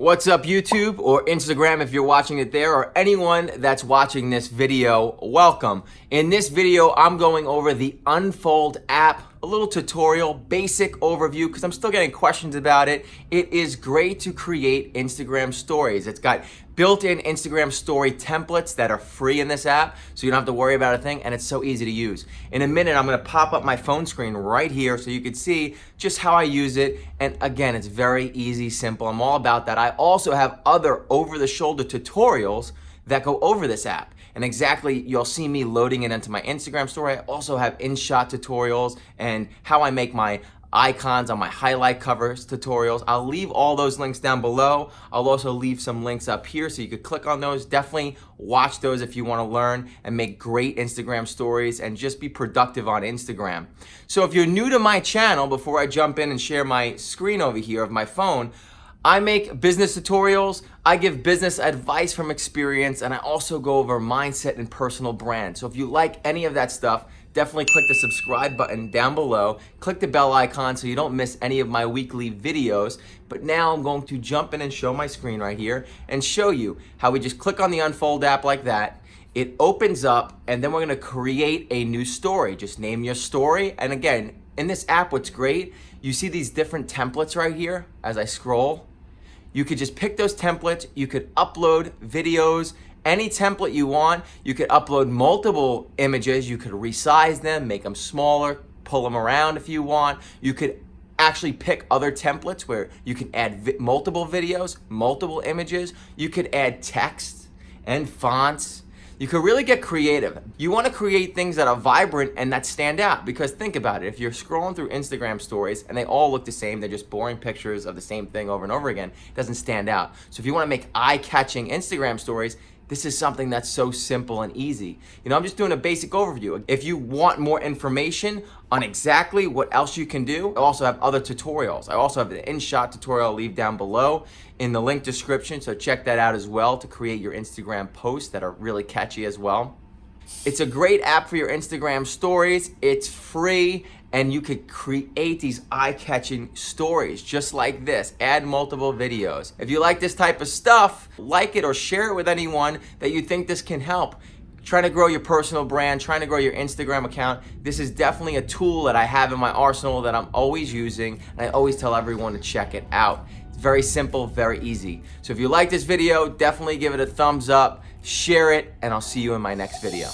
What's up YouTube or Instagram if you're watching it there, or anyone that's watching this video, welcome. In this video, I'm going over the Unfold app, a little tutorial, basic overview, because I'm still getting questions about it. It is great to create Instagram stories. It's got built-in Instagram story templates that are free in this app, so you don't have to worry about a thing, and it's so easy to use. In a minute, I'm gonna pop up my phone screen right here so you can see just how I use it, and again, it's very easy, simple. I'm all about that. I also have other over-the-shoulder tutorials that go over this app. And exactly, you'll see me loading it into my Instagram story. I also have InShot tutorials and how I make my icons on my highlight covers tutorials. I'll leave all those links down below. I'll also leave some links up here so you could click on those. Definitely watch those if you want to learn and make great Instagram stories and just be productive on Instagram. So if you're new to my channel, before I jump in and share my screen over here of my phone, I make business tutorials, I give business advice from experience, and I also go over mindset and personal brand. So if you like any of that stuff, definitely click the subscribe button down below. Click the bell icon so you don't miss any of my weekly videos. But now I'm going to jump in and show my screen right here and show you how we just click on the Unfold app like that. It opens up, and then we're gonna create a new story. Just name your story. And again, in this app, what's great, you see these different templates right here as I scroll. You could just pick those templates. You could upload videos, any template you want. You could upload multiple images. You could resize them, make them smaller, pull them around if you want. You could actually pick other templates where you can add multiple videos, multiple images. You could add text and fonts. You could really get creative. You want to create things that are vibrant and that stand out, because think about it. If you're scrolling through Instagram stories and they all look the same, they're just boring pictures of the same thing over and over again, it doesn't stand out. So if you want to make eye-catching Instagram stories, this is something that's so simple and easy. You know, I'm just doing a basic overview. If you want more information on exactly what else you can do, I also have other tutorials. I also have the InShot tutorial I'll leave down below in the link description, so check that out as well to create your Instagram posts that are really catchy as well. It's a great app for your Instagram stories. It's free, and you could create these eye-catching stories just like this. Add multiple videos. If you like this type of stuff, like it or share it with anyone that you think this can help. Trying to grow your personal brand, trying to grow your Instagram account. This is definitely a tool that I have in my arsenal that I'm always using, and I always tell everyone to check it out. It's very simple, very easy. So if you like this video, definitely give it a thumbs up, share it, and I'll see you in my next video.